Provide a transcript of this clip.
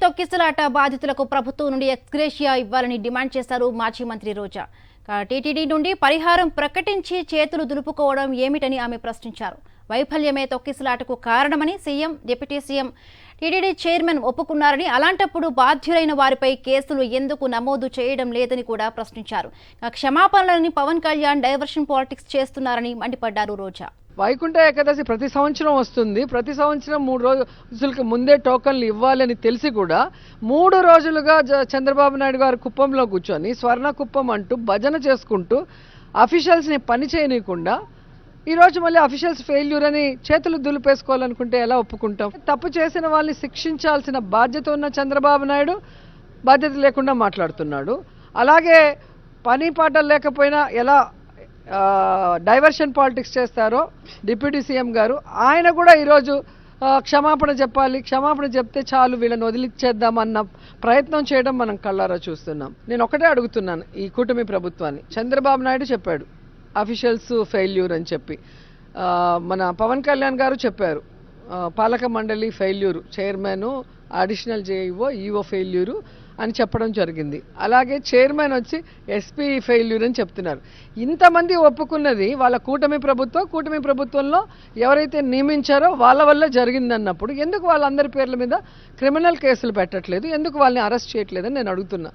తొక్కిసలాట బాధితులకు ప్రభుత్వం నుండి ఎక్స్గ్రేషియా ఇవ్వాలని డిమాండ్ చేశారు మాజీ మంత్రి రోజా. టీటీడీ నుండి పరిహారం ప్రకటించి చేతులు దులుపుకోవడం ఏమిటని ఆమె ప్రశ్నించారు. వైఫల్యమే తొక్కిసలాటకు కారణమని CM, deputy CM, TTD chairman ఒప్పుకున్నారని, అలాంటప్పుడు బాధ్యులైన వారిపై కేసులు ఎందుకు నమోదు చేయడం లేదని కూడా ప్రశ్నించారు. క్షమాపణలని పవన్ కళ్యాణ్ డైవర్షన్ పాలిటిక్స్ చేస్తున్నారని మండిపడ్డారు రోజా. వైకుంఠ ఏకాదశి ప్రతి సంవత్సరం వస్తుంది. ప్రతి సంవత్సరం 3 రోజులకు ముందే టోకన్లు ఇవ్వాలని తెలిసి కూడా 3 రోజులుగా చంద్రబాబు నాయుడు గారు కుప్పంలో కూర్చొని స్వర్ణ కుప్పం అంటూ భజన చేసుకుంటూ అఫీషియల్స్ని పని చేయనీయకుండా ఈరోజు మళ్ళీ అఫీషియల్స్ ఫెయిల్యూర్ అని చేతులు దులిపేసుకోవాలనుకుంటే ఎలా ఒప్పుకుంటాం? తప్పు చేసిన వాళ్ళని శిక్షించాల్సిన బాధ్యత ఉన్న చంద్రబాబు నాయుడు బాధ్యత లేకుండా మాట్లాడుతున్నాడు. అలాగే పని పాటలు లేకపోయినా ఎలా డైవర్షన్ పాలిటిక్స్ చేస్తారో డిప్యూటీ సీఎం గారు, ఆయన కూడా ఈరోజు క్షమాపణ చెప్పాలి, క్షమాపణ చెప్తే చాలు వీళ్ళని వదిలిచ్చేద్దామన్న ప్రయత్నం చేయడం మనం కళ్ళారా చూస్తున్నాం. నేను ఒకటే అడుగుతున్నాను ఈ కూటమి ప్రభుత్వాన్ని. చంద్రబాబు నాయుడు చెప్పాడు అఫీషియల్స్ ఫెయిల్యూర్ అని చెప్పి, మన పవన్ కళ్యాణ్ గారు చెప్పారు పాలక మండలి failure, chairman, additional JEO, EO failure అని చెప్పడం జరిగింది. అలాగే చైర్మన్ వచ్చి ఎస్పీ ఫెయిల్యూర్ అని చెప్తున్నారు. ఇంతమంది ఒప్పుకున్నది వాళ్ళ కూటమి ప్రభుత్వంలో ఎవరైతే నియమించారో వాళ్ళ వల్ల జరిగిందన్నప్పుడు ఎందుకు వాళ్ళందరి పేర్ల మీద క్రిమినల్ కేసులు పెట్టట్లేదు, ఎందుకు వాళ్ళని అరెస్ట్ చేయట్లేదని నేను అడుగుతున్నా.